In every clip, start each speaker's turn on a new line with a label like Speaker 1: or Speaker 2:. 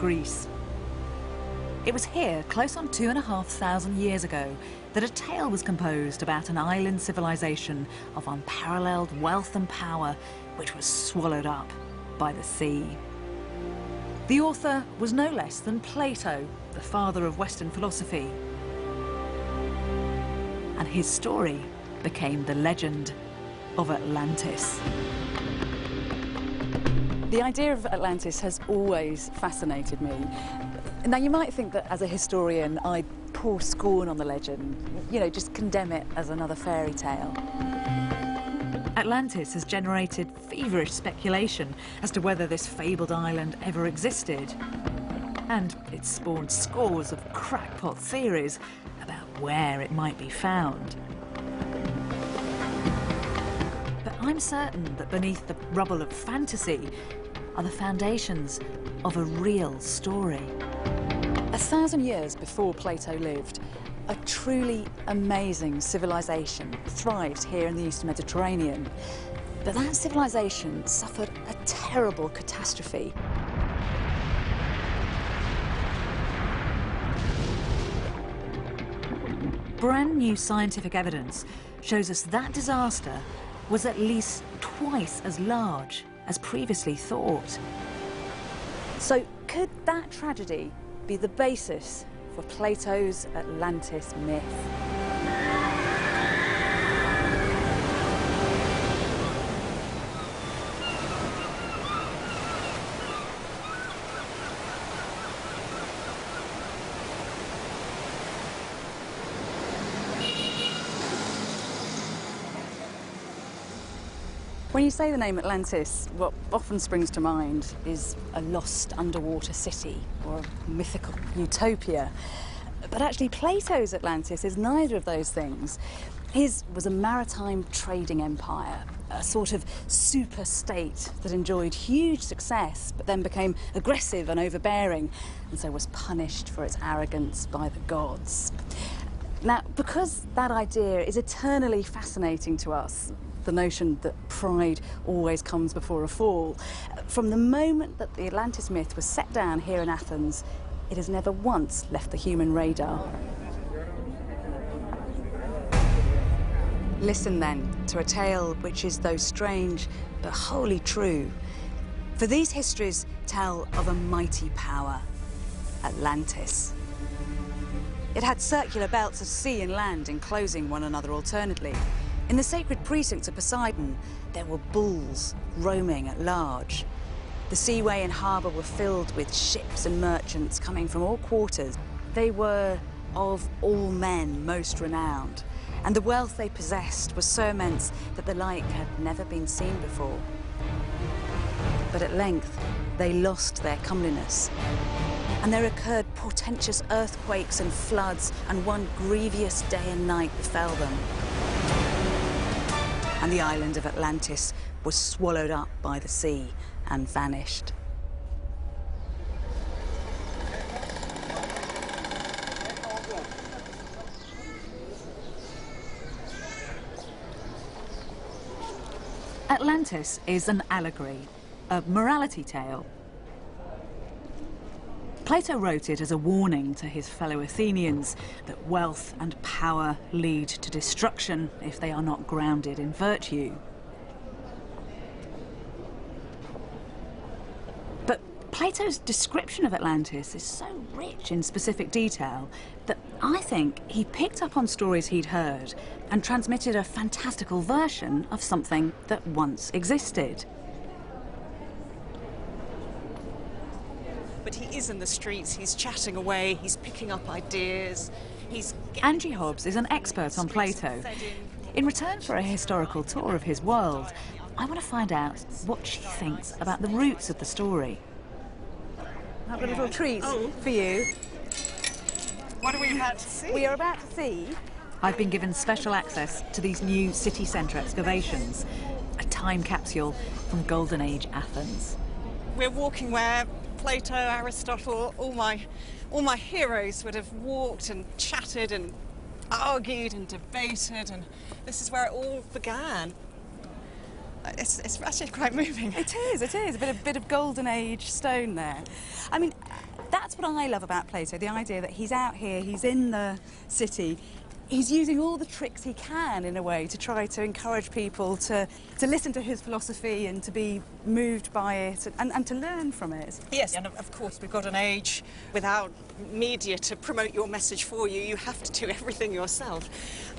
Speaker 1: Greece. It was here, close on 2,500 years ago, that a tale was composed about an island civilization of unparalleled wealth and power, which was swallowed up by the sea. The author was no less than Plato, the father of Western philosophy. And his story became the legend of Atlantis.
Speaker 2: The idea of Atlantis has always fascinated me. Now, you might think that as a historian, I'd pour scorn on the legend, just condemn it as another fairy tale.
Speaker 1: Atlantis has generated feverish speculation as to whether this fabled island ever existed. And it's spawned scores of crackpot theories about where it might be found. But I'm certain that beneath the rubble of fantasy are the foundations of a real story.
Speaker 2: 1,000 years before Plato lived, a truly amazing civilization thrived here in the Eastern Mediterranean. But that civilization suffered a terrible catastrophe.
Speaker 1: Brand new scientific evidence shows us that disaster was at least twice as large as previously thought.
Speaker 2: So could that tragedy be the basis for Plato's Atlantis myth? When you say the name Atlantis, what often springs to mind is a lost underwater city or a mythical utopia. But actually, Plato's Atlantis is neither of those things. His was a maritime trading empire, a sort of super state that enjoyed huge success, but then became aggressive and overbearing, and so was punished for its arrogance by the gods. Now, because that idea is eternally fascinating to us, the notion that pride always comes before a fall, from the moment that the Atlantis myth was set down here in Athens, it has never once left the human radar. Listen then to a tale which is, though strange, but wholly true. For these histories tell of a mighty power, Atlantis. It had circular belts of sea and land enclosing one another alternately. In the sacred precincts of Poseidon, there were bulls roaming at large. The seaway and harbour were filled with ships and merchants coming from all quarters. They were, of all men, most renowned, and the wealth they possessed was so immense that the like had never been seen before. But at length, they lost their comeliness, and there occurred portentous earthquakes and floods, and one grievous day and night befell them. And the island of Atlantis was swallowed up by the sea and vanished.
Speaker 1: Atlantis is an allegory, a morality tale. Plato wrote it as a warning to his fellow Athenians that wealth and power lead to destruction if they are not grounded in virtue. But Plato's description of Atlantis is so rich in specific detail that I think he picked up on stories he'd heard and transmitted a fantastical version of something that once existed.
Speaker 3: But he is in the streets, he's chatting away, he's picking up ideas, he's...
Speaker 1: Angie Hobbs is an expert on Plato. In return for a historical tour of his world, I want to find out what she thinks about the roots of the story.
Speaker 2: I have a little treat for you.
Speaker 3: What are we about to see?
Speaker 2: We are about to see...
Speaker 1: I've been given special access to these new city centre excavations, a time capsule from Golden Age Athens.
Speaker 3: We're walking where Plato, Aristotle, all my heroes would have walked and chatted and argued and debated, and this is where it all began. It's actually quite moving.
Speaker 2: It is. A bit of Golden Age stone there. I mean, That's what I love about Plato, the idea that he's out here, he's in the city, he's using all the tricks he can, in a way, to try to encourage people to listen to his philosophy and to be moved by it and to learn from it.
Speaker 3: Yes, and of course we've got an age without media to promote your message for you. You have to do everything yourself.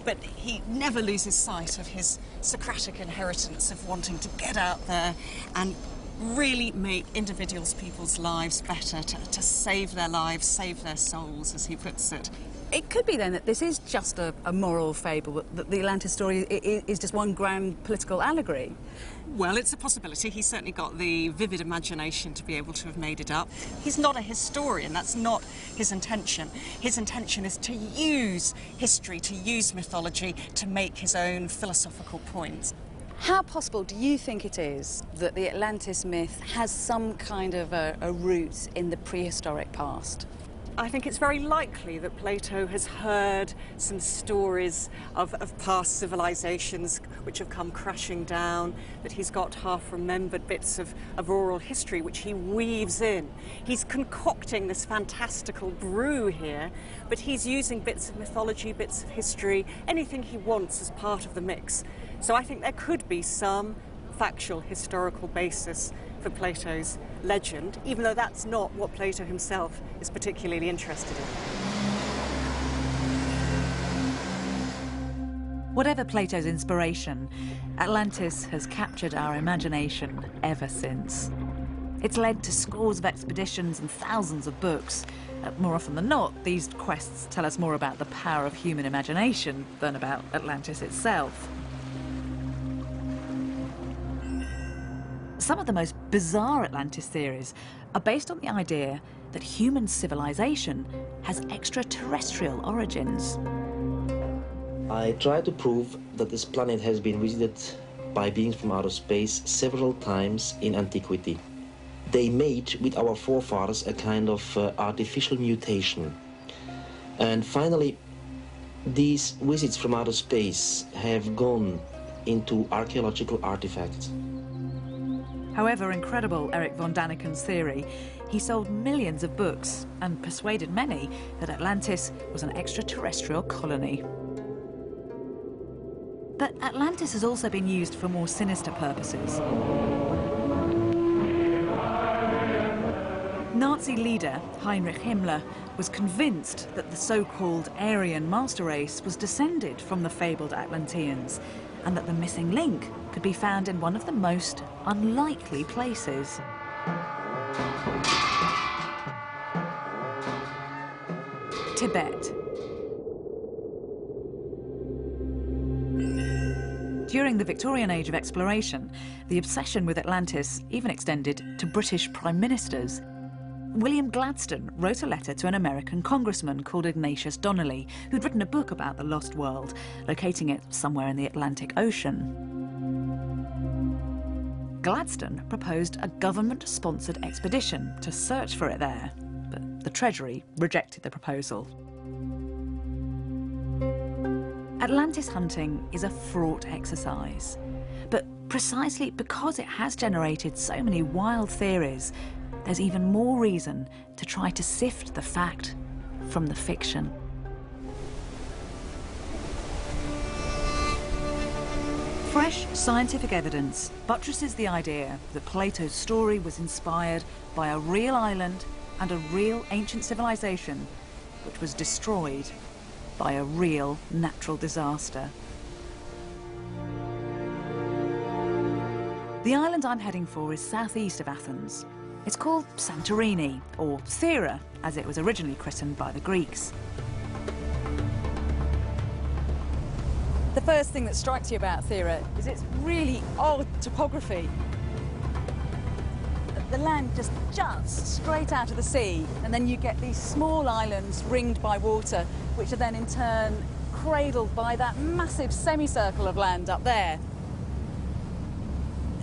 Speaker 3: But he never loses sight of his Socratic inheritance of wanting to get out there and really make individuals, people's lives better, to save their lives, save their souls, as he puts it.
Speaker 2: It could be then that this is just a moral fable, that the Atlantis story is just one grand political allegory.
Speaker 3: Well, it's a possibility. He's certainly got the vivid imagination to be able to have made it up. He's not a historian. That's not his intention. His intention is to use history, to use mythology, to make his own philosophical points.
Speaker 2: How possible do you think it is that the Atlantis myth has some kind of a root in the prehistoric past?
Speaker 3: I think it's very likely that Plato has heard some stories of past civilizations which have come crashing down, that he's got half-remembered bits of oral history which he weaves in. He's concocting this fantastical brew here, but he's using bits of mythology, bits of history, anything he wants as part of the mix. So I think there could be some factual historical basis for Plato's legend, even though that's not what Plato himself is particularly interested in.
Speaker 1: Whatever Plato's inspiration, Atlantis has captured our imagination ever since. It's led to scores of expeditions and thousands of books. More often than not, these quests tell us more about the power of human imagination than about Atlantis itself. Some of the most bizarre Atlantis theories are based on the idea that human civilization has extraterrestrial origins.
Speaker 4: I try to prove that this planet has been visited by beings from outer space several times in antiquity. They made with our forefathers a kind of artificial mutation. And finally, these visits from outer space have gone into archaeological artifacts.
Speaker 1: However incredible Eric von Daniken's theory, he sold millions of books and persuaded many that Atlantis was an extraterrestrial colony. But Atlantis has also been used for more sinister purposes. Nazi leader Heinrich Himmler was convinced that the so-called Aryan master race was descended from the fabled Atlanteans, and that the missing link could be found in one of the most unlikely places. Tibet. During the Victorian age of exploration, the obsession with Atlantis even extended to British prime ministers. William Gladstone wrote a letter to an American congressman called Ignatius Donnelly, who'd written a book about the lost world, locating it somewhere in the Atlantic Ocean. Gladstone proposed a government-sponsored expedition to search for it there, but the Treasury rejected the proposal. Atlantis hunting is a fraught exercise, but precisely because it has generated so many wild theories, there's even more reason to try to sift the fact from the fiction. Fresh scientific evidence buttresses the idea that Plato's story was inspired by a real island and a real ancient civilization which was destroyed by a real natural disaster. The island I'm heading for is southeast of Athens. It's called Santorini, or Thera, as it was originally christened by the Greeks.
Speaker 2: The first thing that strikes you about Thera is its really odd topography. The land just juts straight out of the sea, and then you get these small islands ringed by water, which are then in turn cradled by that massive semicircle of land up there.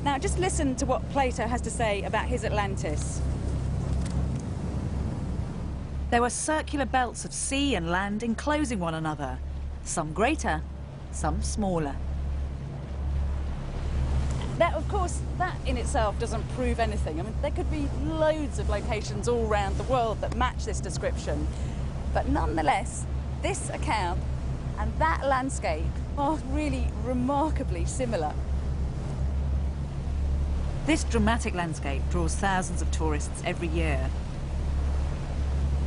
Speaker 2: Now, just listen to what Plato has to say about his Atlantis.
Speaker 1: There were circular belts of sea and land enclosing one another, some greater, some smaller.
Speaker 2: Now, of course, that in itself doesn't prove anything. I mean, there could be loads of locations all around the world that match this description. But nonetheless, this account and that landscape are really remarkably similar.
Speaker 1: This dramatic landscape draws thousands of tourists every year.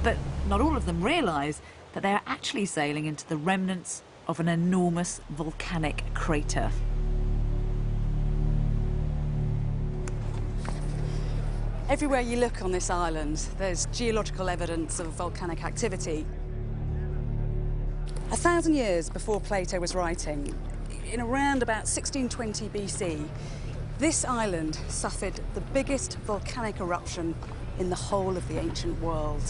Speaker 1: But not all of them realise that they are actually sailing into the remnants of an enormous volcanic crater.
Speaker 2: Everywhere you look on this island, there's geological evidence of volcanic activity. 1,000 years before Plato was writing, in around about 1620 BC, this island suffered the biggest volcanic eruption in the whole of the ancient world.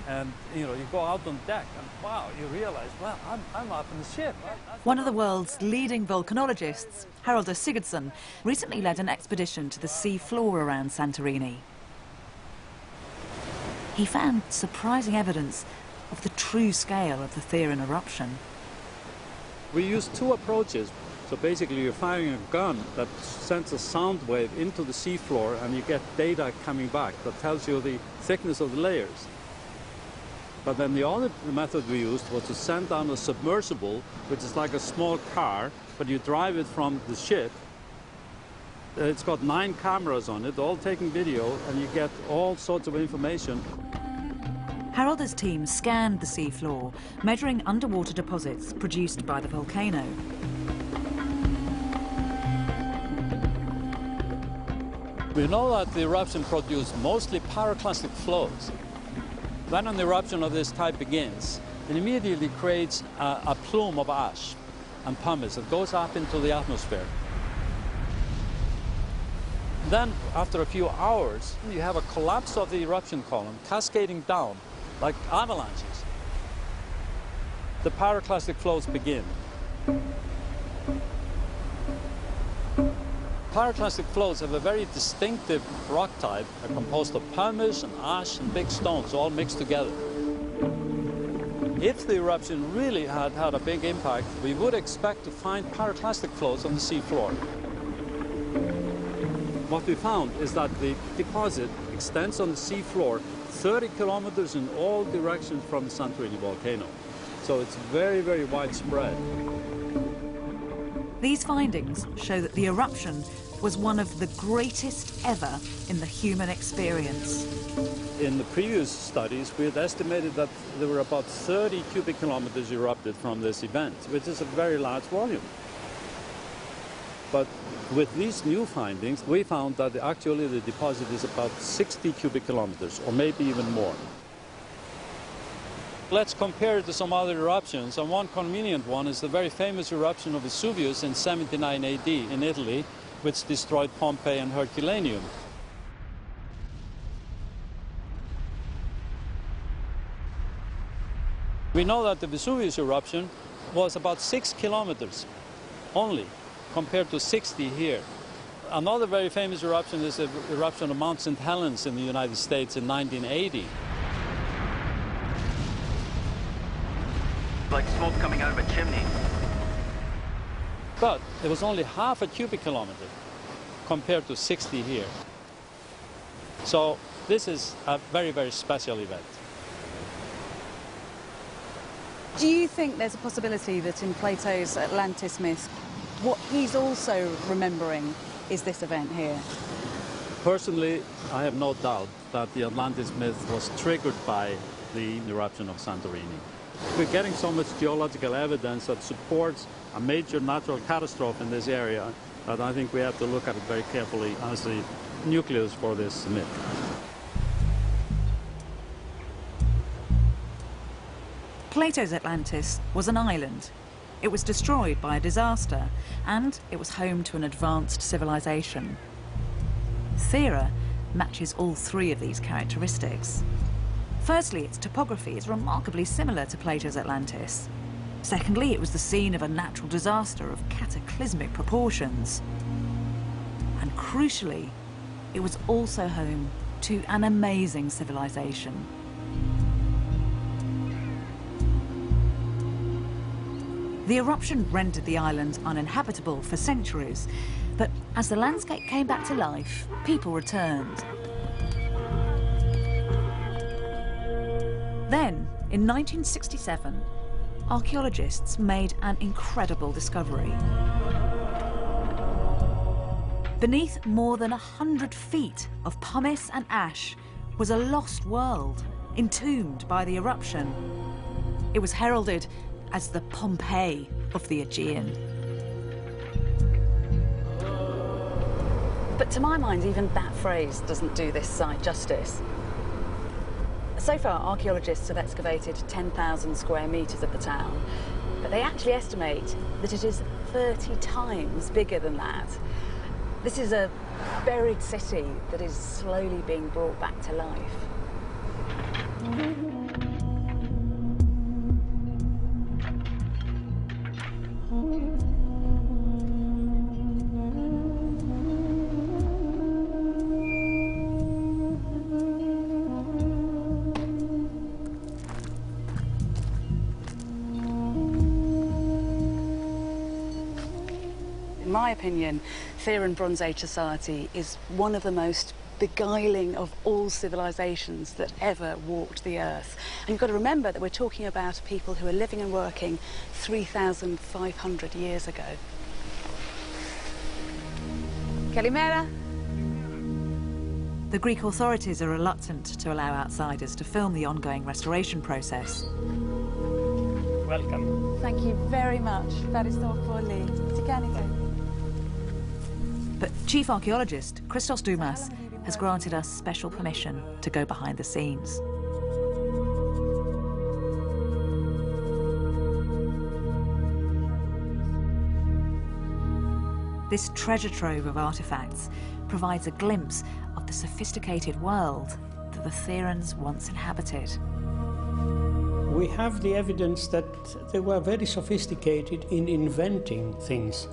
Speaker 5: And, you go out on deck and, wow, you realize, well, I'm up in the ship.
Speaker 1: One of the world's leading volcanologists, Haraldur Sigurdsson, recently led an expedition to the sea floor around Santorini. He found surprising evidence of the true scale of the Thera eruption.
Speaker 5: We use two approaches. So basically you're firing a gun that sends a sound wave into the seafloor and you get data coming back that tells you the thickness of the layers. But then the other method we used was to send down a submersible, which is like a small car, but you drive it from the ship. It's got 9 cameras on it, all taking video, and you get all sorts of information.
Speaker 1: Haraldur's team scanned the seafloor, measuring underwater deposits produced by the volcano.
Speaker 5: We know that the eruption produced mostly pyroclastic flows. When an eruption of this type begins, it immediately creates a plume of ash and pumice that goes up into the atmosphere. Then, after a few hours, you have a collapse of the eruption column cascading down like avalanches. The pyroclastic flows begin. Pyroclastic flows have a very distinctive rock type, composed of pumice and ash and big stones all mixed together. If the eruption really had had a big impact, we would expect to find pyroclastic flows on the seafloor. What we found is that the deposit extends on the seafloor 30 kilometers in all directions from the Santorini volcano. So it's very, very widespread.
Speaker 1: These findings show that the eruption was one of the greatest ever in the human experience.
Speaker 5: In the previous studies, we had estimated that there were about 30 cubic kilometers erupted from this event, which is a very large volume. But with these new findings, we found that actually the deposit is about 60 cubic kilometers, or maybe even more. Let's compare it to some other eruptions, and one convenient one is the very famous eruption of Vesuvius in 79 AD in Italy, which destroyed Pompeii and Herculaneum. We know that the Vesuvius eruption was about 6 kilometers only, compared to 60 here. Another very famous eruption is the eruption of Mount St. Helens in the United States in 1980.
Speaker 6: Like smoke coming out of a chimney.
Speaker 5: But it was only half a cubic kilometer compared to 60 here. So this is a very, very special event.
Speaker 2: Do you think there's a possibility that in Plato's Atlantis myth, what he's also remembering is this event here?
Speaker 5: Personally, I have no doubt that the Atlantis myth was triggered by the eruption of Santorini. We're getting so much geological evidence that supports a major natural catastrophe in this area that I think we have to look at it very carefully as the nucleus for this myth.
Speaker 1: Plato's Atlantis was an island. It was destroyed by a disaster, and it was home to an advanced civilization. Thera matches all 3 of these characteristics. Firstly, its topography is remarkably similar to Plato's Atlantis. Secondly, it was the scene of a natural disaster of cataclysmic proportions. And crucially, it was also home to an amazing civilization. The eruption rendered the island uninhabitable for centuries, but as the landscape came back to life, people returned. Then, in 1967, archaeologists made an incredible discovery. Beneath more than 100 feet of pumice and ash was a lost world, entombed by the eruption. It was heralded as the Pompeii of the Aegean.
Speaker 2: But to my mind, even that phrase doesn't do this site justice. So far, archaeologists have excavated 10,000 square metres of the town, but they actually estimate that it is 30 times bigger than that. This is a buried city that is slowly being brought back to life. In my opinion, Theran Bronze Age society is one of the most beguiling of all civilizations that ever walked the earth. And you've got to remember that we're talking about people who are living and working 3,500 years ago. Kalimera.
Speaker 1: The Greek authorities are reluctant to allow outsiders to film the ongoing restoration process.
Speaker 5: Welcome.
Speaker 2: Thank you very much.
Speaker 1: But Chief Archaeologist Christos Doumas has granted us special permission to go behind the scenes. This treasure trove of artifacts provides a glimpse of the sophisticated world that the Therans once inhabited.
Speaker 6: We have the evidence that they were very sophisticated in inventing things,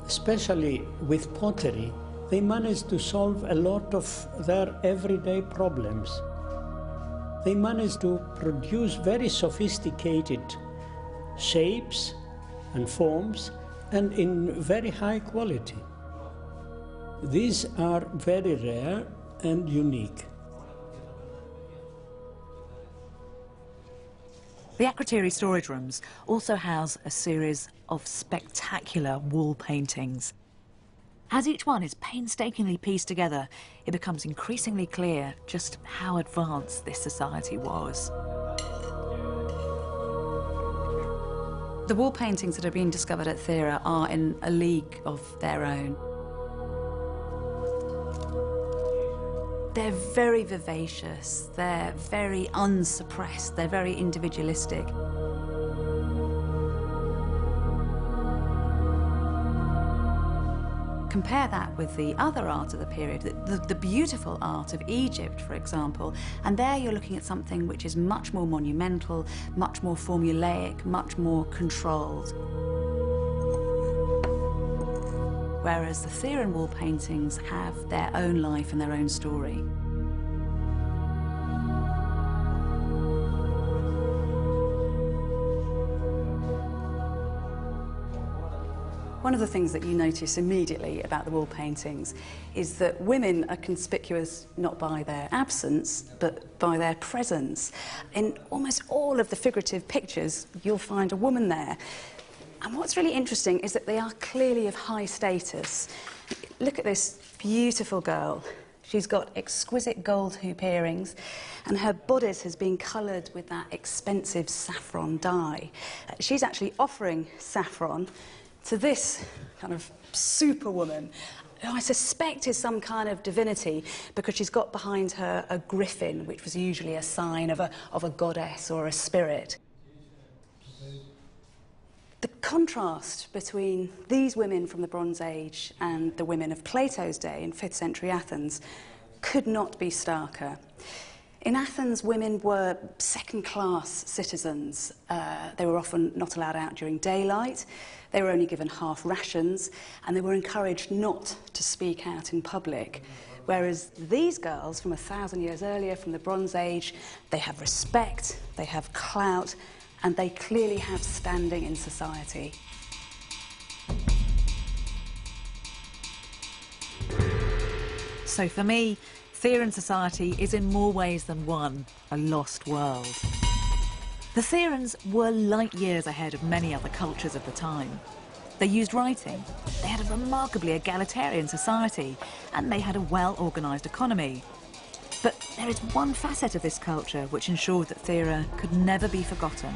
Speaker 6: especially with pottery. They managed to solve a lot of their everyday problems. They managed to produce very sophisticated shapes and forms, and in very high quality. These are very rare and unique.
Speaker 1: The Akrotiri storage rooms also house a series of spectacular wall paintings. As each one is painstakingly pieced together, it becomes increasingly clear just how advanced this society was.
Speaker 2: The wall paintings that are being discovered at Thera are in a league of their own. They're very vivacious, they're very unsuppressed, they're very individualistic. Compare that with the other art of the period, the beautiful art of Egypt, for example, and there you're looking at something which is much more monumental, much more formulaic, much more controlled. Whereas the Theran wall paintings have their own life and their own story. One of the things that you notice immediately about the wall paintings is that women are conspicuous not by their absence, but by their presence. In almost all of the figurative pictures, you'll find a woman there. And what's really interesting is that they are clearly of high status. Look at this beautiful girl. She's got exquisite gold hoop earrings, and her bodice has been coloured with that expensive saffron dye. She's actually offering saffron to this kind of superwoman, who I suspect is some kind of divinity, because she's got behind her a griffin, which was usually a sign of a goddess or a spirit. The contrast between these women from the Bronze Age and the women of Plato's day in 5th century Athens could not be starker. In Athens, women were second-class citizens. They were often not allowed out during daylight. They were only given half rations, and they were encouraged not to speak out in public. Whereas these girls from 1,000 years earlier, from the Bronze Age, they have respect, they have clout, and they clearly have standing in society.
Speaker 1: So for me, Theran society is in more ways than one a lost world. The Therans were light years ahead of many other cultures of the time. They used writing, they had a remarkably egalitarian society, and they had a well-organised economy. But there is one facet of this culture which ensured that Thera could never be forgotten,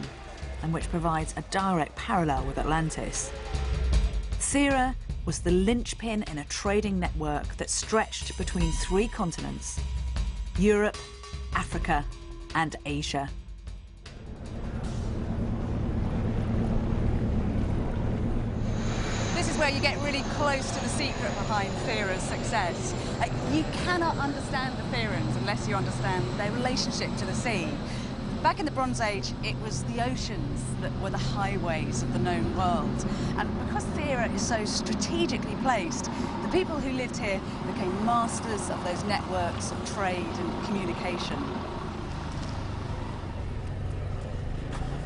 Speaker 1: and which provides a direct parallel with Atlantis. Thera was the linchpin in a trading network that stretched between 3 continents: Europe, Africa, and Asia.
Speaker 2: This is where you get really close to the secret behind Thera's success. You cannot understand the Therans unless you understand their relationship to the sea. Back in the Bronze Age, it was the oceans that were the highways of the known world. And because Thera is so strategically placed, the people who lived here became masters of those networks of trade and communication.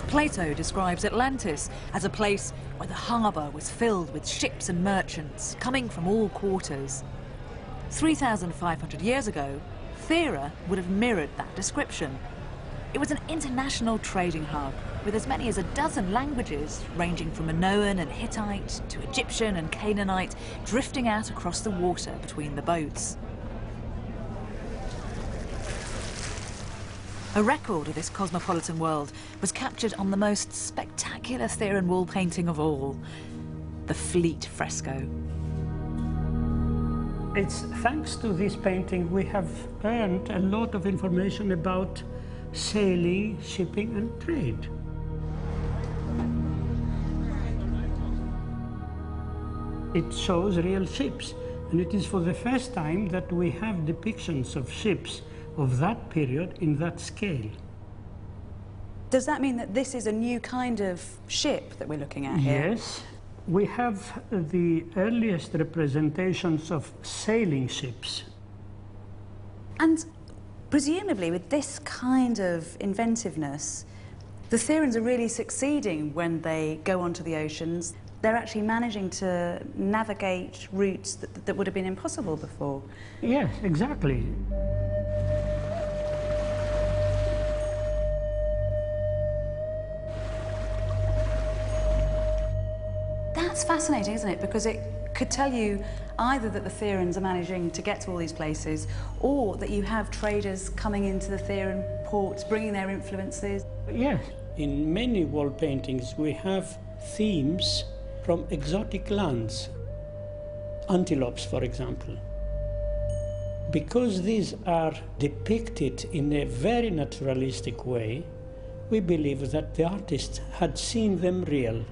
Speaker 1: Plato describes Atlantis as a place where the harbour was filled with ships and merchants coming from all quarters. 3,500 years ago, Thera would have mirrored that description. It was an international trading hub with as many as a dozen languages, ranging from Minoan and Hittite to Egyptian and Canaanite, drifting out across the water between the boats. A record of this cosmopolitan world was captured on the most spectacular Theran wall painting of all, the Fleet fresco.
Speaker 6: It's thanks to this painting we have earned a lot of information about sailing, shipping and trade. It shows real ships, and it is for the first time that we have depictions of ships of that period in that scale.
Speaker 2: Does that mean that this is a new kind of ship that we're looking at here?
Speaker 6: Yes. We have the earliest representations of sailing ships.
Speaker 2: And presumably with this kind of inventiveness, the Therans are really succeeding when they go onto the oceans. They're actually managing to navigate routes that would have been impossible before.
Speaker 6: Yes, exactly.
Speaker 2: That's fascinating, isn't it? Because it could tell you either that the Therans are managing to get to all these places, or that you have traders coming into the Theran ports, bringing their influences.
Speaker 6: Yes. In many wall paintings we have themes from exotic lands. Antelopes, for example. Because these are depicted in a very naturalistic way, we believe that the artist had seen them real.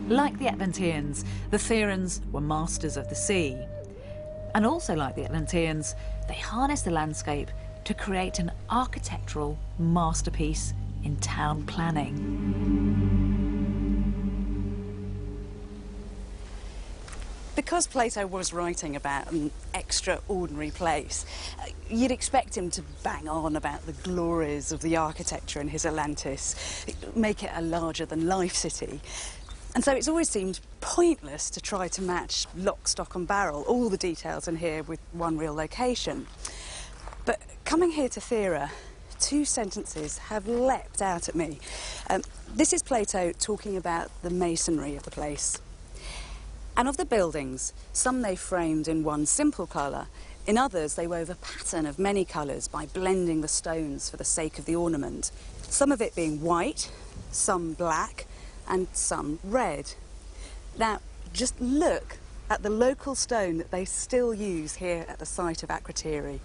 Speaker 1: Like the Atlanteans, the Therans were masters of the sea. And also like the Atlanteans, they harnessed the landscape to create an architectural masterpiece in town planning.
Speaker 2: Because Plato was writing about an extraordinary place, you'd expect him to bang on about the glories of the architecture in his Atlantis, make it a larger-than-life city. And so it's always seemed pointless to try to match lock, stock and barrel, all the details in here with one real location. But coming here to Thera, 2 sentences have leapt out at me. This is Plato talking about the masonry of the place. And of the buildings, some they framed in one simple colour, in others they wove a pattern of many colours by blending the stones for the sake of the ornament, some of it being white, some black, and some red. Now, just look at the local stone that they still use here at the site of Akrotiri.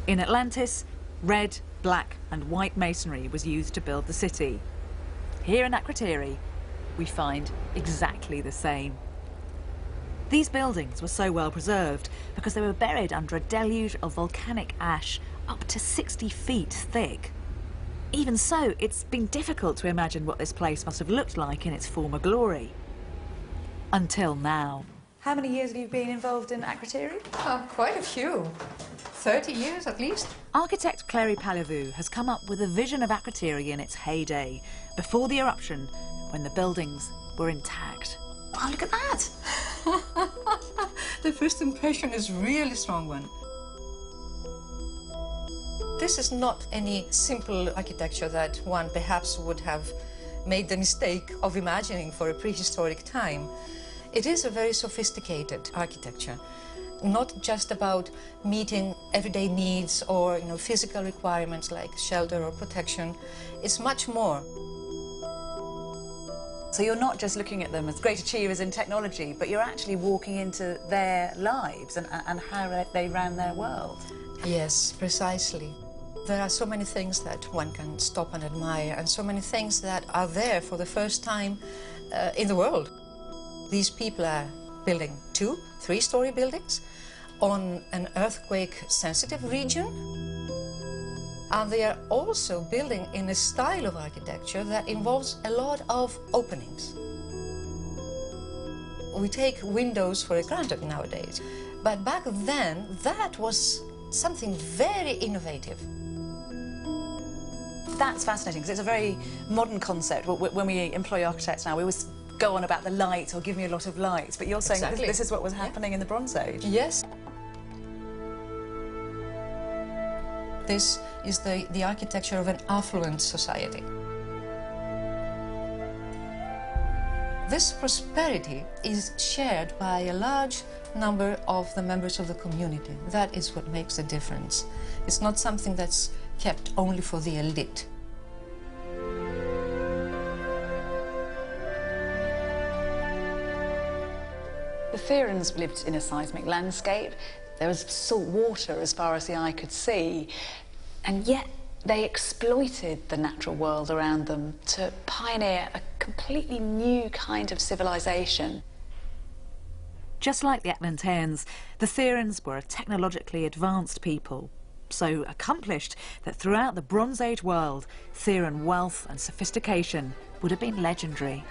Speaker 1: In Atlantis, red, black and white masonry was used to build the city. Here in Akrotiri, we find exactly the same. These buildings were so well preserved because they were buried under a deluge of volcanic ash up to 60 feet thick. Even so, it's been difficult to imagine what this place must have looked like in its former glory. Until now.
Speaker 2: How many years have you been involved in Akrotiri?
Speaker 7: Quite a few. 30 years at least.
Speaker 1: Architect Clary Palivou has come up with a vision of Akrotiri in its heyday, before the eruption, when the buildings were intact.
Speaker 7: Oh, look at that! The first impression is really strong one. This is not any simple architecture that one perhaps would have made the mistake of imagining for a prehistoric time. It is a very sophisticated architecture, not just about meeting everyday needs or physical requirements like shelter or protection. It's much more.
Speaker 2: So you're not just looking at them as great achievers in technology, but you're actually walking into their lives and how they ran their world.
Speaker 7: Yes, precisely. There are so many things that one can stop and admire, and so many things that are there for the first time in the world. These people are building 2- 3-story buildings on an earthquake-sensitive region. And they are also building in a style of architecture that involves a lot of openings. We take windows for granted nowadays, but back then that was something very innovative.
Speaker 2: That's fascinating, because it's a very modern concept. When we employ architects now, we always go on about the light or give me a lot of light, but you're saying
Speaker 7: Exactly.
Speaker 2: this is what was happening in the Bronze Age.
Speaker 7: Yes. This is the architecture of an affluent society. This prosperity is shared by a large number of the members of the community. That is what makes a difference. It's not something that's kept only for the elite.
Speaker 2: The Therans lived in a seismic landscape. There was salt water as far as the eye could see, and yet they exploited the natural world around them to pioneer a completely new kind of civilization.
Speaker 1: Just like the Atlanteans, the Therans were a technologically advanced people, so accomplished that throughout the Bronze Age world, Theran wealth and sophistication would have been legendary.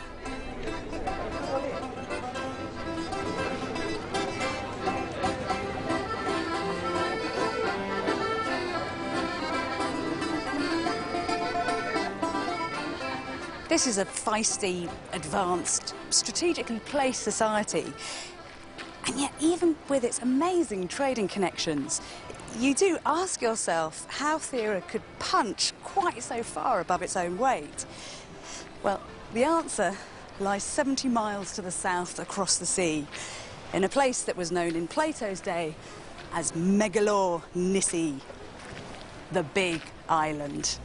Speaker 2: This is a feisty, advanced, strategically placed society. And yet, even with its amazing trading connections, you do ask yourself how Thera could punch quite so far above its own weight. Well, the answer lies 70 miles to the south across the sea, in a place that was known in Plato's day as Megalor Nissi, the Big Island.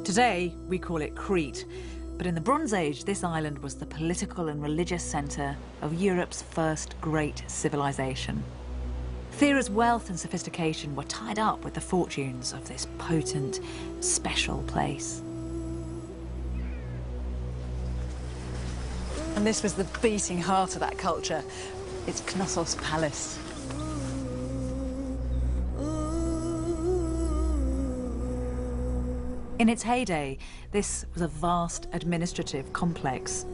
Speaker 1: Today, we call it Crete, but in the Bronze Age, this island was the political and religious centre of Europe's first great civilization. Thera's wealth and sophistication were tied up with the fortunes of this potent, special place.
Speaker 2: And this was the beating heart of that culture. It's Knossos Palace.
Speaker 1: In its heyday, this was a vast administrative complex.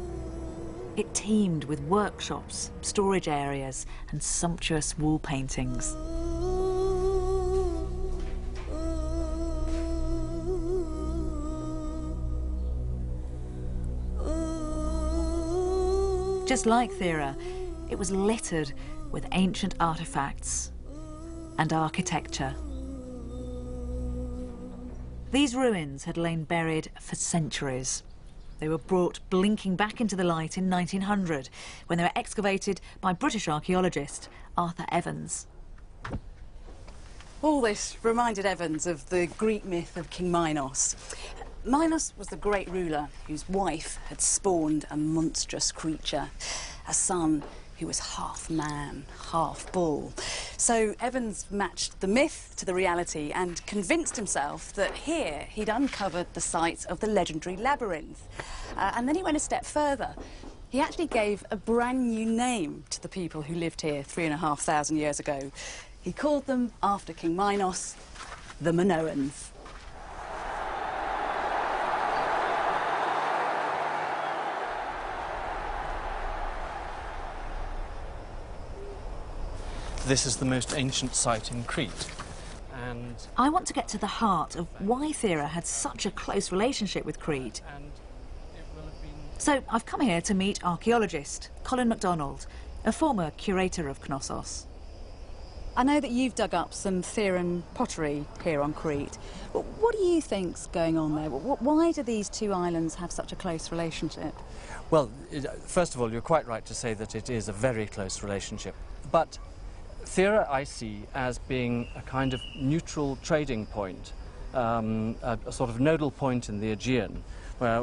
Speaker 1: It teemed with workshops, storage areas, and sumptuous wall paintings. Just like Thera, it was littered with ancient artifacts and architecture. These ruins had lain buried for centuries. They were brought blinking back into the light in 1900 when they were excavated by British archaeologist Arthur Evans.
Speaker 2: All this reminded Evans of the Greek myth of King Minos. Minos was the great ruler whose wife had spawned a monstrous creature, a son who was half man, half bull. So Evans matched the myth to the reality and convinced himself that here he'd uncovered the site of the legendary labyrinth. And then he went a step further. He actually gave a brand new name to the people who lived here 3,500 years ago. He called them, after King Minos, the Minoans.
Speaker 8: this is the most ancient site in Crete. And
Speaker 1: I want to get to the heart of why Thera had such a close relationship with Crete. So I've come here to meet archaeologist Colin MacDonald, a former curator of Knossos.
Speaker 2: I know that you've dug up some Theran pottery here on Crete. What do you think's going on there? Why do these two islands have such a close relationship?
Speaker 8: Well, first of all, you're quite right to say that it is a very close relationship. But Thera I see as being a kind of neutral trading point, a sort of nodal point in the Aegean,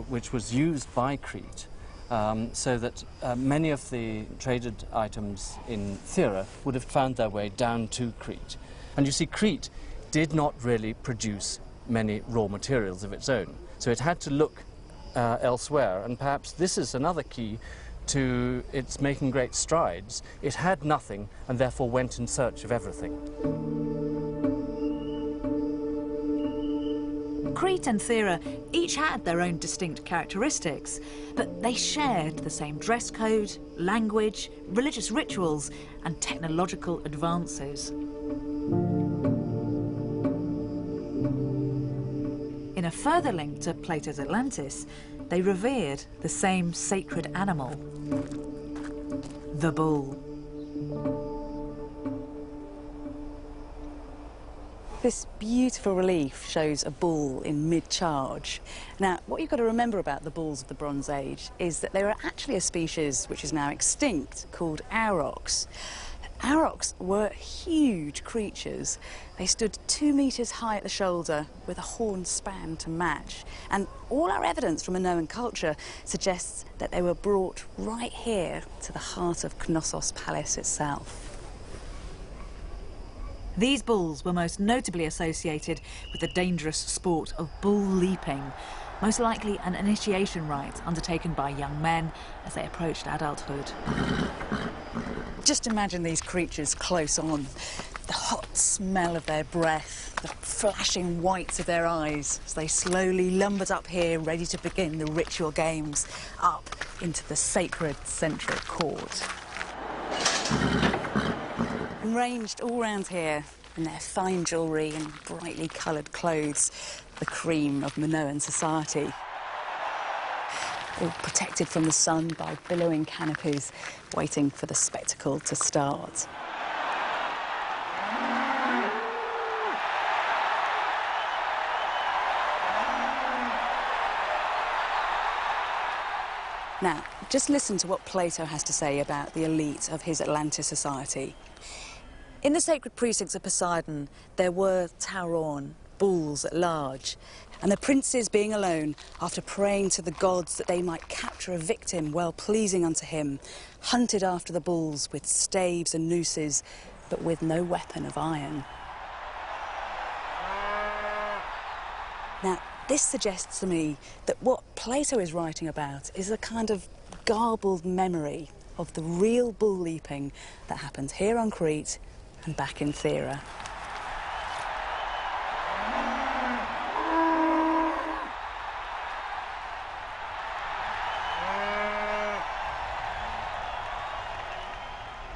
Speaker 8: which was used by Crete, so that many of the traded items in Thera would have found their way down to Crete. And you see, Crete did not really produce many raw materials of its own, so it had to look elsewhere, and perhaps this is another key to its making great strides. It had nothing and therefore went in search of everything.
Speaker 1: Crete and Thera each had their own distinct characteristics, but they shared the same dress code, language, religious rituals, and technological advances. In a further link to Plato's Atlantis, they revered the same sacred animal, the bull.
Speaker 2: This beautiful relief shows a bull in mid-charge. Now, what you've got to remember about the bulls of the Bronze Age is that they were actually a species which is now extinct, called aurochs. Aurochs were huge creatures. They stood 2 meters high at the shoulder with a horn span to match. And all our evidence from Minoan culture suggests that they were brought right here to the heart of Knossos Palace itself.
Speaker 1: These bulls were most notably associated with the dangerous sport of bull leaping, most likely an initiation rite undertaken by young men as they approached adulthood.
Speaker 2: Just imagine these creatures close on. The hot smell of their breath, the flashing whites of their eyes as they slowly lumbered up here, ready to begin the ritual games up into the sacred central court. And ranged all round here in their fine jewellery and brightly coloured clothes, the cream of Minoan society. All protected from the sun by billowing canopies, waiting for the spectacle to start. Now, just listen to what Plato has to say about the elite of his Atlantis society. In the sacred precincts of Poseidon, there were tauron, bulls at large, and the princes, being alone, after praying to the gods that they might capture a victim well pleasing unto him, hunted after the bulls with staves and nooses, but with no weapon of iron. Now, this suggests to me that what Plato is writing about is a kind of garbled memory of the real bull leaping that happened here on Crete and back in Thera.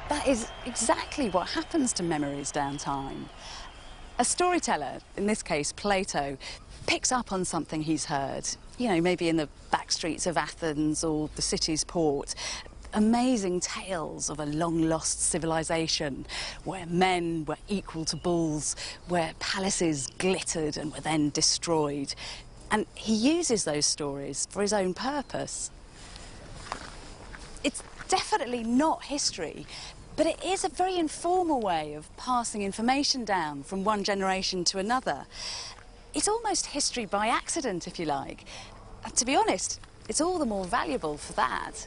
Speaker 2: That is exactly what happens to memories down time. A storyteller, in this case Plato, picks up on something he's heard, you know, maybe in the back streets of Athens or the city's port. Amazing tales of a long-lost civilization where men were equal to bulls, where palaces glittered and were then destroyed. And he uses those stories for his own purpose. It's definitely not history, but it is a very informal way of passing information down from one generation to another. It's almost history by accident, if you like. And to be honest, it's all the more valuable for that.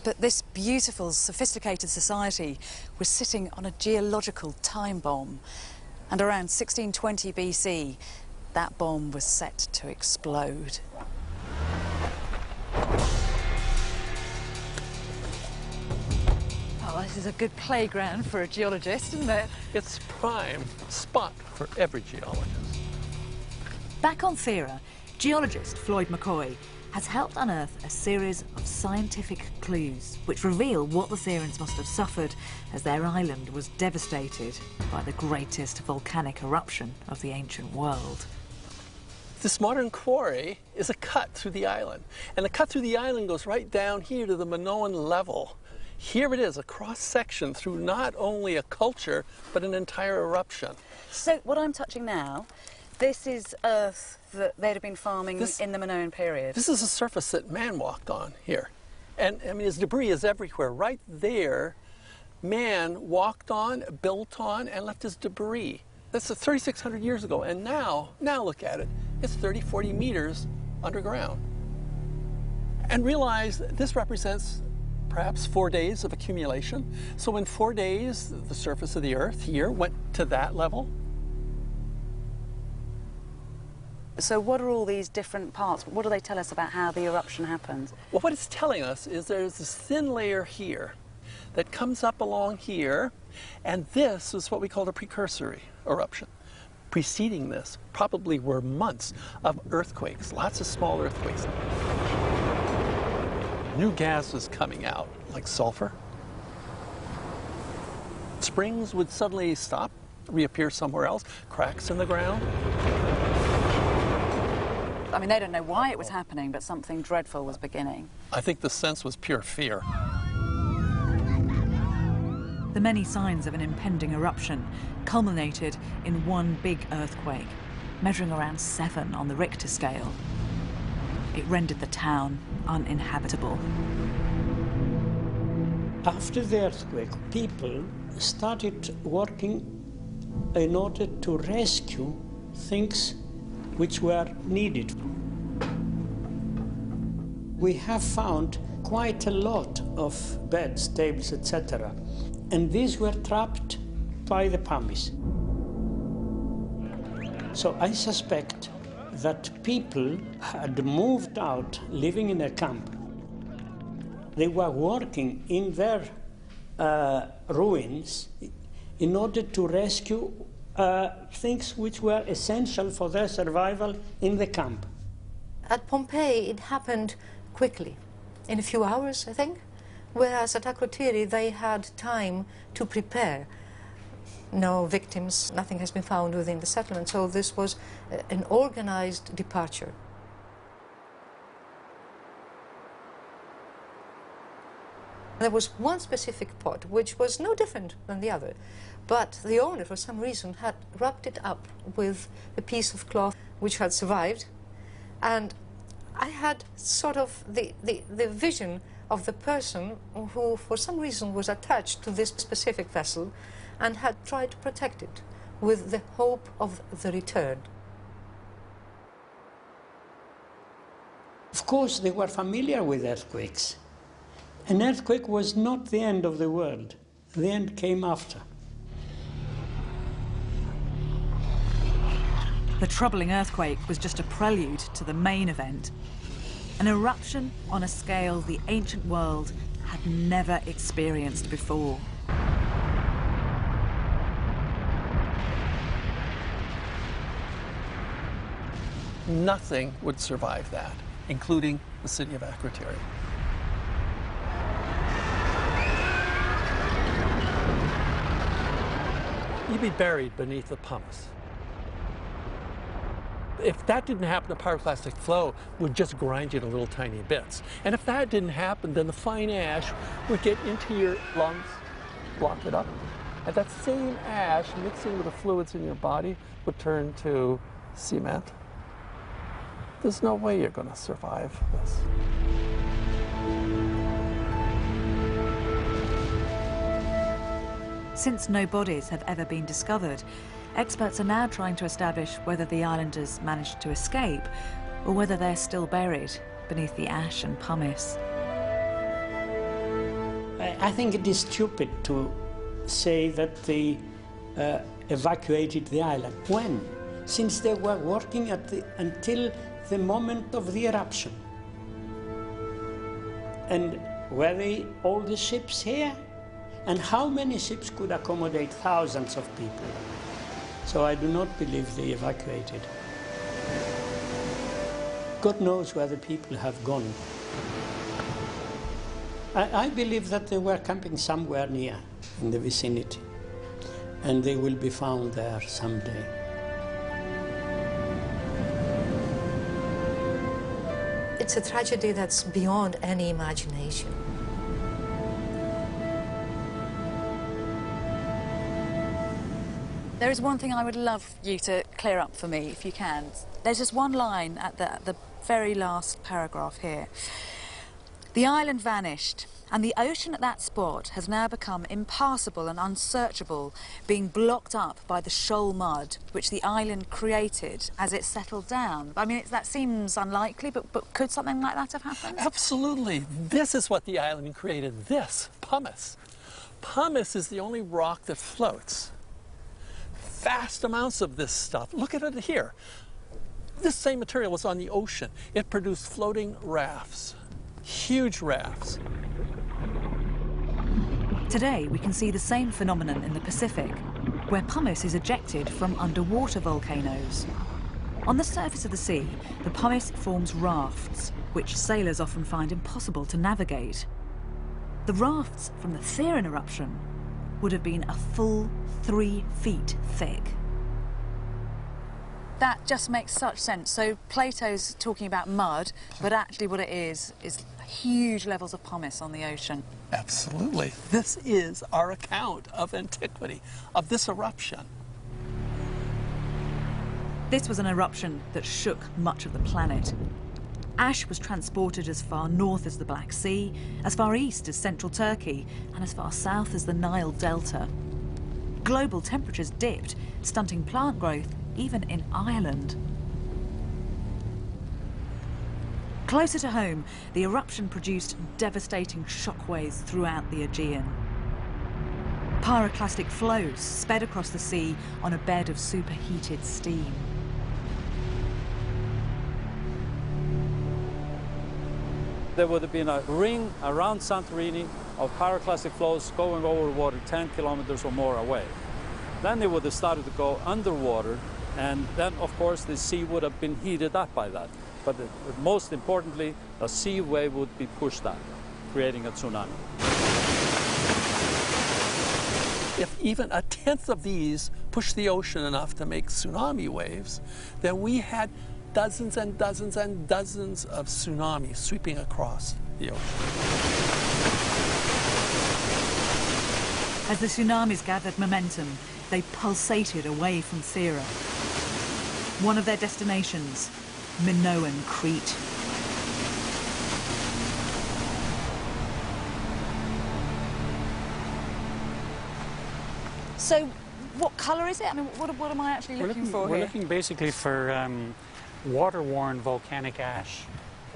Speaker 2: But this beautiful, sophisticated society was sitting on a geological time bomb. And around 1620 BC, that bomb was set to explode. Oh, this is a good playground for a geologist, isn't it?
Speaker 9: It's prime spot for every geologist.
Speaker 1: Back on Thera, geologist Floyd McCoy has helped unearth a series of scientific clues which reveal what the Therans must have suffered as their island was devastated by the greatest volcanic eruption of the ancient world.
Speaker 9: This modern quarry is a cut through the island, and the cut through the island goes right down here to the Minoan level. Here it is, a cross-section through not only a culture, but an entire eruption.
Speaker 2: So what I'm touching now, this is earth that they'd have been farming in the Minoan period.
Speaker 9: This is a surface that man walked on here. And I mean, his debris is everywhere. Right there, man walked on, built on, and left his debris. That's 3,600 years ago. And now look at it. It's 30, 40 meters underground. And realize this represents perhaps 4 days of accumulation. So in 4 days, the surface of the earth here went to that level.
Speaker 2: So what are all these different parts? What do they tell us about how the eruption happens?
Speaker 9: Well, what it's telling us is there's this thin layer here that comes up along here, and this is what we call the precursory eruption. Preceding this probably were months of earthquakes, lots of small earthquakes. New gas was coming out, like sulfur. Springs would suddenly stop, reappear somewhere else, cracks in the ground.
Speaker 2: I mean, they don't know why it was happening, but something dreadful was beginning.
Speaker 9: I think the sense was pure fear.
Speaker 1: The many signs of an impending eruption culminated in one big earthquake, measuring around 7 on the Richter scale. It rendered the town uninhabitable.
Speaker 6: After the earthquake, people started working in order to rescue things which were needed. We have found quite a lot of beds, tables, etc. And these were trapped by the pumice. So I suspect that people had moved out, living in a camp. They were working in their ruins in order to rescue things which were essential for their survival in the camp.
Speaker 7: At Pompeii, it happened quickly, in a few hours, I think, whereas at Akrotiri, they had time to prepare. No victims, nothing has been found within the settlement, so this was an organized departure. There was one specific pot which was no different than the other, but the owner, for some reason, had wrapped it up with a piece of cloth which had survived, and I had sort of the vision of the person who, for some reason, was attached to this specific vessel and had tried to protect it with the hope of the return.
Speaker 6: Of course, they were familiar with earthquakes. An earthquake was not the end of the world. The end came after.
Speaker 1: The troubling earthquake was just a prelude to the main event. An eruption on a scale the ancient world had never experienced before.
Speaker 9: Nothing would survive that, including the city of Akrotiri. You'd be buried beneath the pumice. If that didn't happen, the pyroclastic flow would just grind you to little tiny bits. And if that didn't happen, then the fine ash would get into your lungs, block it up. And that same ash, mixing with the fluids in your body, would turn to cement. There's no way you're going to survive this.
Speaker 1: Since no bodies have ever been discovered, experts are now trying to establish whether the islanders managed to escape or whether they're still buried beneath the ash and pumice.
Speaker 6: I think it is stupid to say that they evacuated the island. When? Since they were working until the moment of the eruption. And were all the ships here? And how many ships could accommodate thousands of people? So I do not believe they evacuated. God knows where the people have gone. I believe that they were camping somewhere near, in the vicinity, and they will be found there someday.
Speaker 7: It's a tragedy that's beyond any imagination.
Speaker 2: There is one thing I would love you to clear up for me, if you can. There's just one line at the very last paragraph here. The island vanished, and the ocean at that spot has now become impassable and unsearchable, being blocked up by the shoal mud which the island created as it settled down. I mean, that seems unlikely, but could something like that have happened?
Speaker 9: Absolutely. This is what the island created. This, pumice. Pumice is the only rock that floats. Vast amounts of this stuff. Look at it here. This same material was on the ocean. It produced floating rafts. Huge rafts.
Speaker 1: Today, we can see the same phenomenon in the Pacific, where pumice is ejected from underwater volcanoes. On the surface of the sea, the pumice forms rafts, which sailors often find impossible to navigate. The rafts from the Thera eruption would have been a full 3 feet thick.
Speaker 2: That just makes such sense. So Plato's talking about mud, but actually what it is huge levels of pumice on the ocean.
Speaker 9: Absolutely. This is our account of antiquity, of this eruption.
Speaker 1: This was an eruption that shook much of the planet. Ash was transported as far north as the Black Sea, as far east as central Turkey, and as far south as the Nile Delta. Global temperatures dipped, stunting plant growth even in Ireland. Closer to home, the eruption produced devastating shockwaves throughout the Aegean. Pyroclastic flows sped across the sea on a bed of superheated steam.
Speaker 5: There would have been a ring around Santorini of pyroclastic flows going over water 10 kilometers or more away. Then they would have started to go underwater, and then, of course, the sea would have been heated up by that. But most importantly, a sea wave would be pushed up, creating a tsunami.
Speaker 9: If even a tenth of these pushed the ocean enough to make tsunami waves, then we had dozens and dozens and dozens of tsunamis sweeping across the ocean.
Speaker 1: As the tsunamis gathered momentum, they pulsated away from Thera. One of their destinations, Minoan Crete.
Speaker 2: So what colour is it? I mean, what am I actually looking for here?
Speaker 10: We're looking basically for water-worn volcanic ash.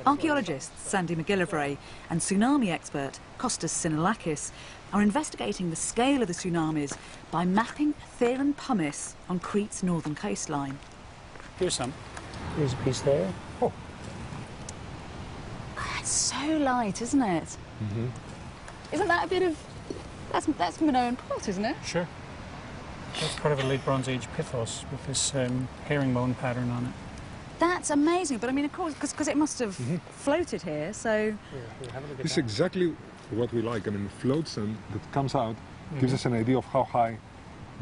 Speaker 1: Archaeologists Sandy McGillivray and tsunami expert Kostas Sinolakis are investigating the scale of the tsunamis by mapping Theran pumice on Crete's northern coastline.
Speaker 10: Here's some. Here's a piece there. Oh.
Speaker 2: It's so light, isn't it?
Speaker 10: Mm-hmm.
Speaker 2: Isn't that a bit of... That's Minoan pot, isn't it?
Speaker 10: Sure. That's part of a late Bronze Age pithos with this herringbone pattern on it.
Speaker 2: That's amazing, but I mean, of course, because it must have floated here, so...
Speaker 11: This is exactly what we like. I mean, floats and that comes out gives us an idea of how high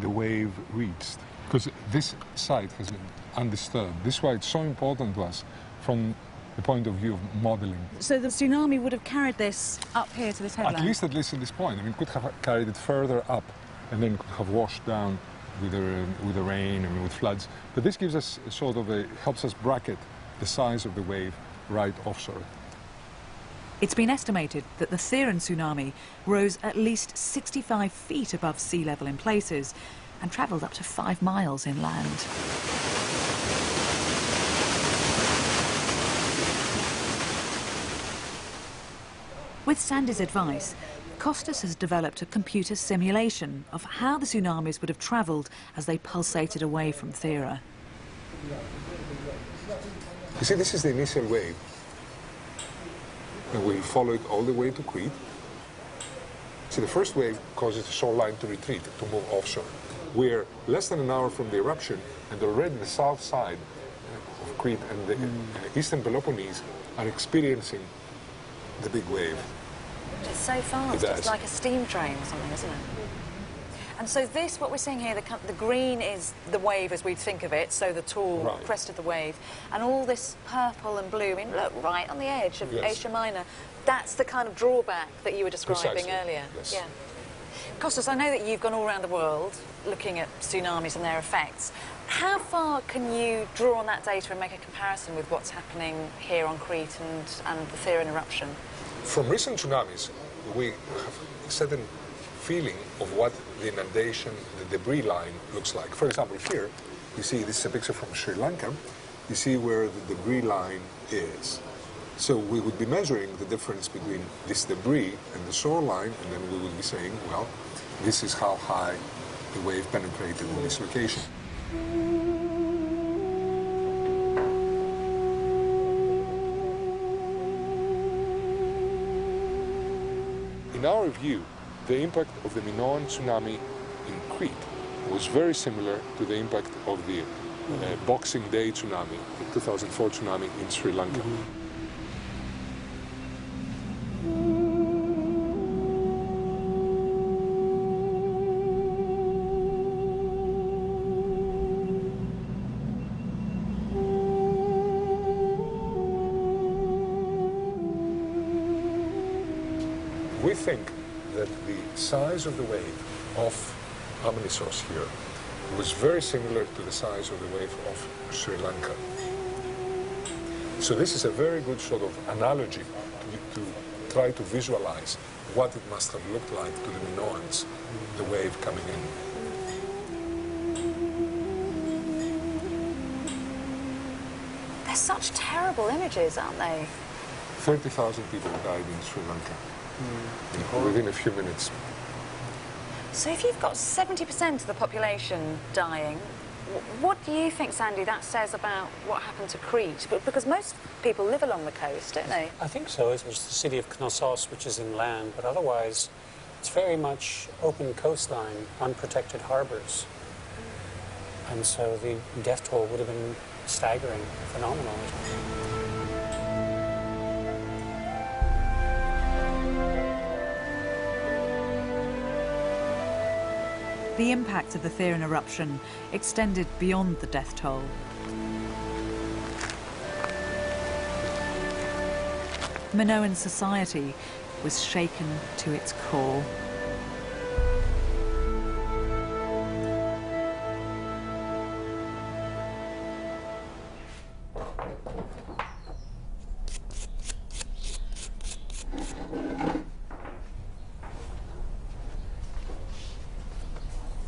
Speaker 11: the wave reached. Because this site has been undisturbed. This is why it's so important to us from the point of view of modeling.
Speaker 2: So the tsunami would have carried this up here to this headland?
Speaker 11: At least at this point. I mean, could have carried it further up and then could have washed down with the rain and with floods. But this gives us sort of helps us bracket the size of the wave right offshore.
Speaker 1: It's been estimated that the Theran tsunami rose at least 65 feet above sea level in places and travelled up to 5 miles inland. With Sandy's advice, Kostas has developed a computer simulation of how the tsunamis would have travelled as they pulsated away from Thera.
Speaker 11: You see, this is the initial wave. And we follow it all the way to Crete. See, the first wave causes the shoreline to retreat, to move offshore. We're less than an hour from the eruption, and already the south side of Crete and the eastern Peloponnese are experiencing the big wave.
Speaker 1: It's so fast. It's like a steam train or something, isn't it? And so this, what we're seeing here, the green is the wave as we'd think of it, so the tall crest of the wave. And all this purple and blue, I mean, look, right on the edge of Asia Minor, that's the kind of drawback that you were describing earlier.
Speaker 11: Yes.
Speaker 1: Yeah. Kostas, I know that you've gone all around the world looking at tsunamis and their effects. How far can you draw on that data and make a comparison with what's happening here on Crete and the Thera eruption?
Speaker 11: From recent tsunamis, we have a certain feeling of what the inundation, the debris line looks like. For example, here, you see, this is a picture from Sri Lanka. You see where the debris line is. So we would be measuring the difference between this debris and the shoreline, and then we would be saying, well, this is how high the wave penetrated in this location. In our view, the impact of the Minoan tsunami in Crete was very similar to the impact of the Boxing Day tsunami, the 2004 tsunami in Sri Lanka. We think that the size of the wave off Amnisos here was very similar to the size of the wave off Sri Lanka. So this is a very good sort of analogy to try to visualize what it must have looked like to the Minoans, the wave coming in.
Speaker 1: They're such terrible images, aren't they?
Speaker 11: 30,000 people died in Sri Lanka within a few minutes.
Speaker 1: So if you've got 70% of the population dying, what do you think, Sandy, that says about what happened to Crete? But because most people live along the coast, don't they?
Speaker 10: I think so. It was the city of Knossos, which is inland, but otherwise it's very much open coastline, unprotected harbors. And so the death toll would have been staggering, phenomenal.
Speaker 1: The impact of the Thera eruption extended beyond the death toll. Minoan society was shaken to its core.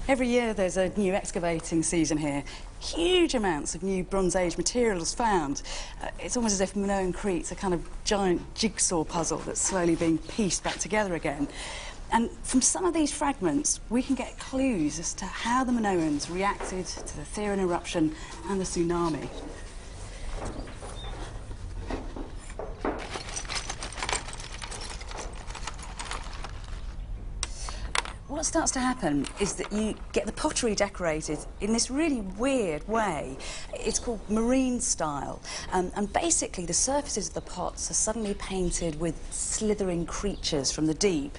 Speaker 2: Every year there's a new excavating season here. Huge amounts of new Bronze Age materials found. It's almost as if Minoan Crete's a kind of giant jigsaw puzzle that's slowly being pieced back together again. And from some of these fragments, we can get clues as to how the Minoans reacted to the Thera eruption and the tsunami. What starts to happen is that you get the pottery decorated in this really weird way. It's called marine style. And basically the surfaces of the pots are suddenly painted with slithering creatures from the deep.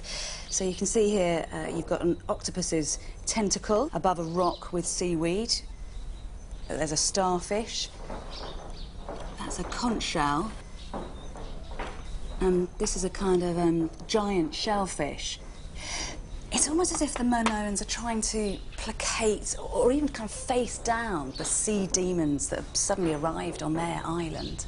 Speaker 2: So you can see here you've got an octopus's tentacle above a rock with seaweed. There's a starfish. That's a conch shell. And this is a kind of giant shellfish. It's almost as if the Minoans are trying to placate or even kind of face down the sea demons that have suddenly arrived on their island.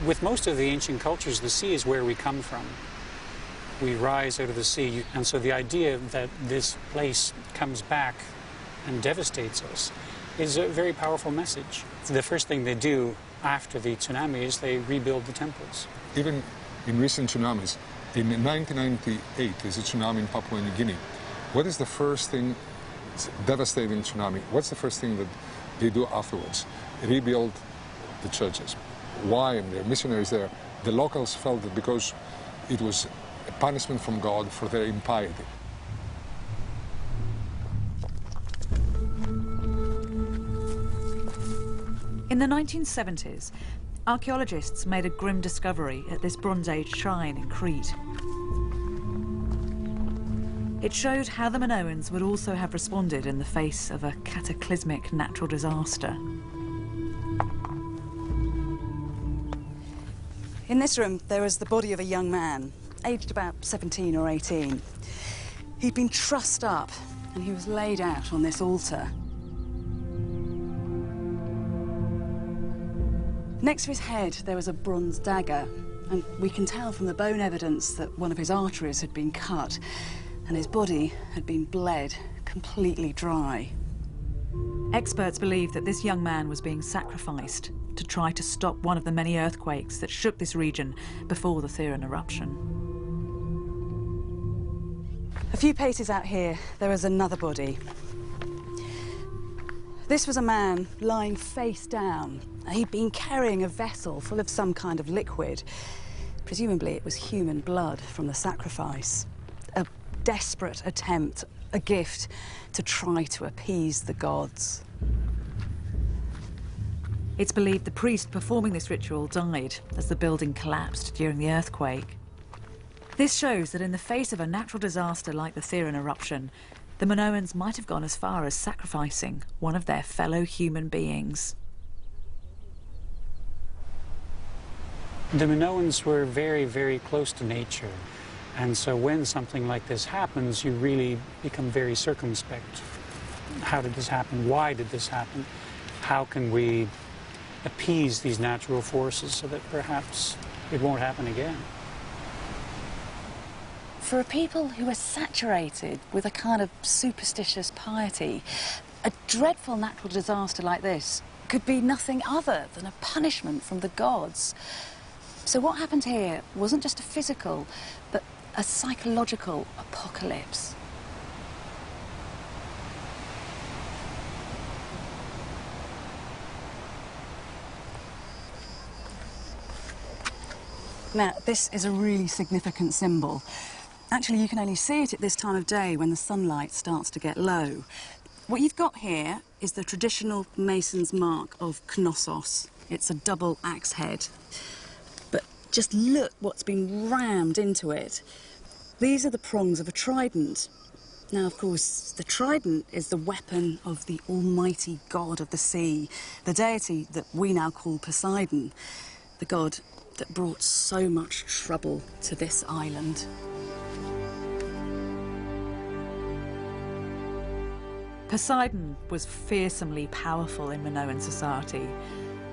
Speaker 10: With most of the ancient cultures, the sea is where we come from. We rise out of the sea, and so the idea that this place comes back and devastates us is a very powerful message. The first thing they do after the tsunami is they rebuild the temples.
Speaker 11: Even in recent tsunamis, in 1998, there's a tsunami in Papua New Guinea. What is the first thing, devastating tsunami, what's the first thing that they do afterwards? Rebuild the churches. Why? And there are missionaries there. The locals felt that because it was a punishment from God for their impiety.
Speaker 1: In the 1970s, archaeologists made a grim discovery at this Bronze Age shrine in Crete. It showed how the Minoans would also have responded in the face of a cataclysmic natural disaster.
Speaker 2: In this room, there was the body of a young man, aged about 17 or 18. He'd been trussed up, and he was laid out on this altar. Next to his head, there was a bronze dagger, and we can tell from the bone evidence that one of his arteries had been cut, and his body had been bled completely dry.
Speaker 1: Experts believe that this young man was being sacrificed to try to stop one of the many earthquakes that shook this region before the Thera eruption.
Speaker 2: A few paces out here, there was another body. This was a man lying face down. He'd been carrying a vessel full of some kind of liquid. Presumably it was human blood from the sacrifice. A desperate attempt, a gift to try to appease the gods.
Speaker 1: It's believed the priest performing this ritual died as the building collapsed during the earthquake. This shows that in the face of a natural disaster like the Thera eruption, the Minoans might have gone as far as sacrificing one of their fellow human beings.
Speaker 10: The Minoans were very, very close to nature. And so when something like this happens, you really become very circumspect. How did this happen? Why did this happen? How can we appease these natural forces so that perhaps it won't happen again?
Speaker 2: For a people who are saturated with a kind of superstitious piety, a dreadful natural disaster like this could be nothing other than a punishment from the gods. So what happened here wasn't just a physical, but a psychological apocalypse. Now, this is a really significant symbol. Actually, you can only see it at this time of day when the sunlight starts to get low. What you've got here is the traditional mason's mark of Knossos. It's a double axe head. But just look what's been rammed into it. These are the prongs of a trident. Now, of course, the trident is the weapon of the almighty god of the sea, the deity that we now call Poseidon, the god that brought so much trouble to this island.
Speaker 1: Poseidon was fearsomely powerful in Minoan society,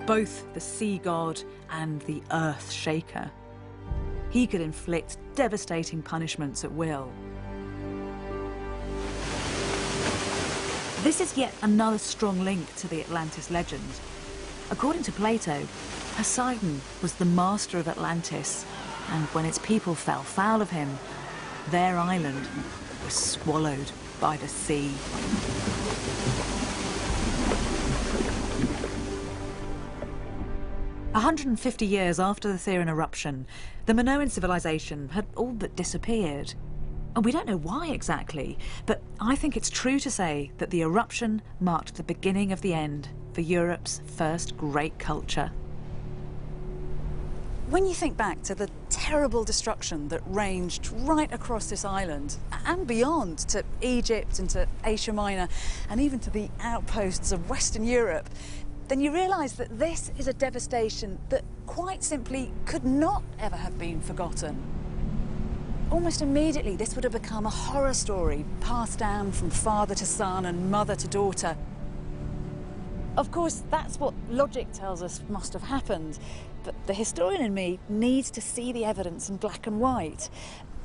Speaker 1: both the sea god and the earth shaker. He could inflict devastating punishments at will. This is yet another strong link to the Atlantis legend. According to Plato, Poseidon was the master of Atlantis, and when its people fell foul of him, their island was swallowed by the sea. A 150 years after the Thera eruption, the Minoan civilization had all but disappeared. And we don't know why exactly, but I think it's true to say that the eruption marked the beginning of the end for Europe's first great culture.
Speaker 2: When you think back to the terrible destruction that ranged right across this island and beyond to Egypt and to Asia Minor and even to the outposts of Western Europe, then you realise that this is a devastation that quite simply could not ever have been forgotten. Almost immediately, this would have become a horror story passed down from father to son and mother to daughter. Of course, that's what logic tells us must have happened, but the historian in me needs to see the evidence in black and white.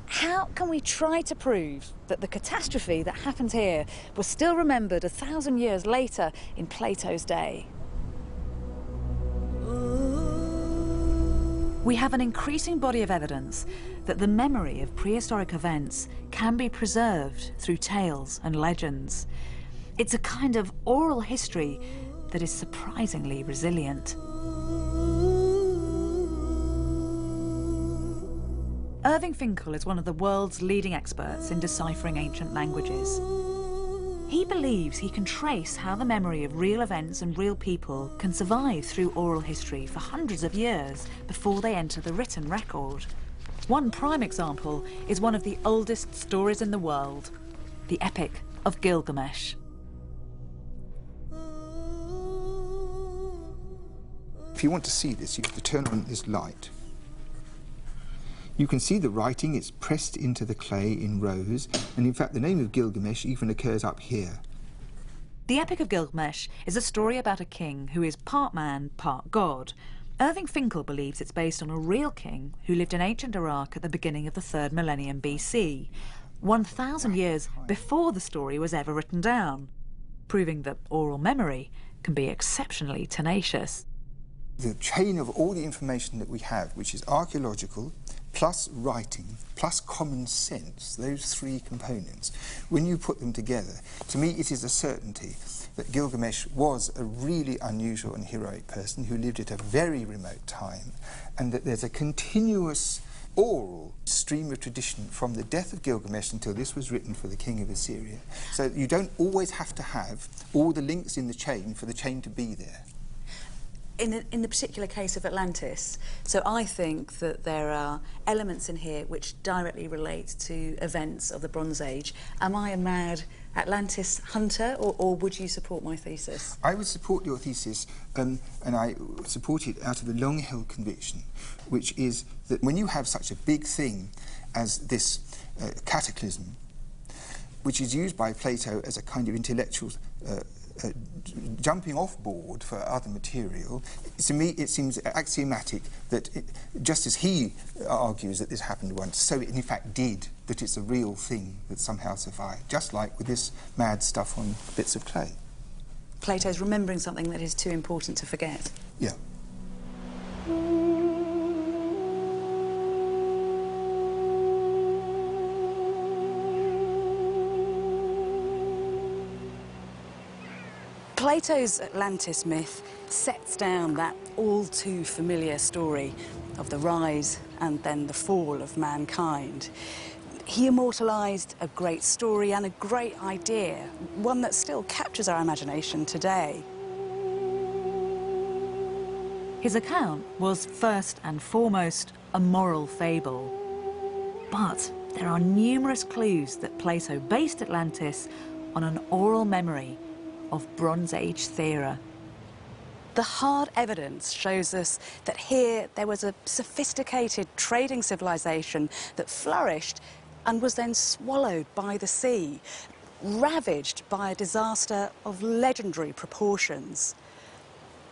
Speaker 2: How can we try to prove that the catastrophe that happened here was still remembered 1,000 years later in Plato's day?
Speaker 1: We have an increasing body of evidence that the memory of prehistoric events can be preserved through tales and legends. It's a kind of oral history that is surprisingly resilient. Irving Finkel is one of the world's leading experts in deciphering ancient languages. He believes he can trace how the memory of real events and real people can survive through oral history for hundreds of years before they enter the written record. One prime example is one of the oldest stories in the world, the Epic of Gilgamesh.
Speaker 12: If you want to see this, you have to turn on this light. You can see the writing, it's pressed into the clay in rows, and in fact the name of Gilgamesh even occurs up here.
Speaker 1: The Epic of Gilgamesh is a story about a king who is part man, part god. Irving Finkel believes it's based on a real king who lived in ancient Iraq at the beginning of the 3rd millennium BC, 1,000 years before the story was ever written down, proving that oral memory can be exceptionally tenacious.
Speaker 12: The chain of all the information that we have, which is archaeological, plus writing, plus common sense, those three components, when you put them together, to me it is a certainty that Gilgamesh was a really unusual and heroic person who lived at a very remote time, and that there's a continuous oral stream of tradition from the death of Gilgamesh until this was written for the king of Assyria. So you don't always have to have all the links in the chain for the chain to be there.
Speaker 2: In the particular case of Atlantis, so I think that there are elements in here which directly relate to events of the Bronze Age. Am I a mad Atlantis hunter, or would you support my thesis?
Speaker 12: I would support your thesis, and I support it out of the long-held conviction, which is that when you have such a big thing as this cataclysm, which is used by Plato as a kind of intellectual jumping off board for other material, to me it seems axiomatic that just as he argues that this happened once, so it in fact did, that it's a real thing that somehow survived, just like with this mad stuff on bits of clay.
Speaker 2: Plato's remembering something that is too important to forget.
Speaker 12: Yeah.
Speaker 2: Plato's Atlantis myth sets down that all-too-familiar story of the rise and then the fall of mankind. He immortalised a great story and a great idea, one that still captures our imagination today.
Speaker 1: His account was first and foremost a moral fable. But there are numerous clues that Plato based Atlantis on an oral memory of Bronze Age Thera.
Speaker 2: The hard evidence shows us that here there was a sophisticated trading civilization that flourished and was then swallowed by the sea, ravaged by a disaster of legendary proportions.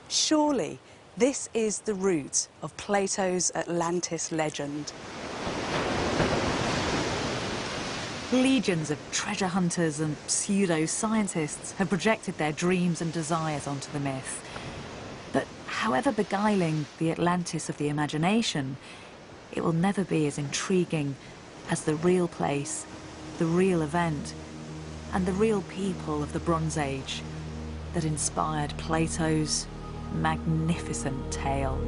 Speaker 2: Surely this is the root of Plato's Atlantis legend.
Speaker 1: Legions of treasure hunters and pseudo-scientists have projected their dreams and desires onto the myth. But however beguiling the Atlantis of the imagination, it will never be as intriguing as the real place, the real event, and the real people of the Bronze Age that inspired Plato's magnificent tale.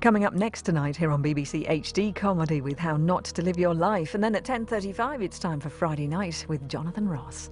Speaker 13: Coming up next tonight here on BBC HD Comedy with How Not to Live Your Life. And then at 10:35 it's time for Friday Night with Jonathan Ross.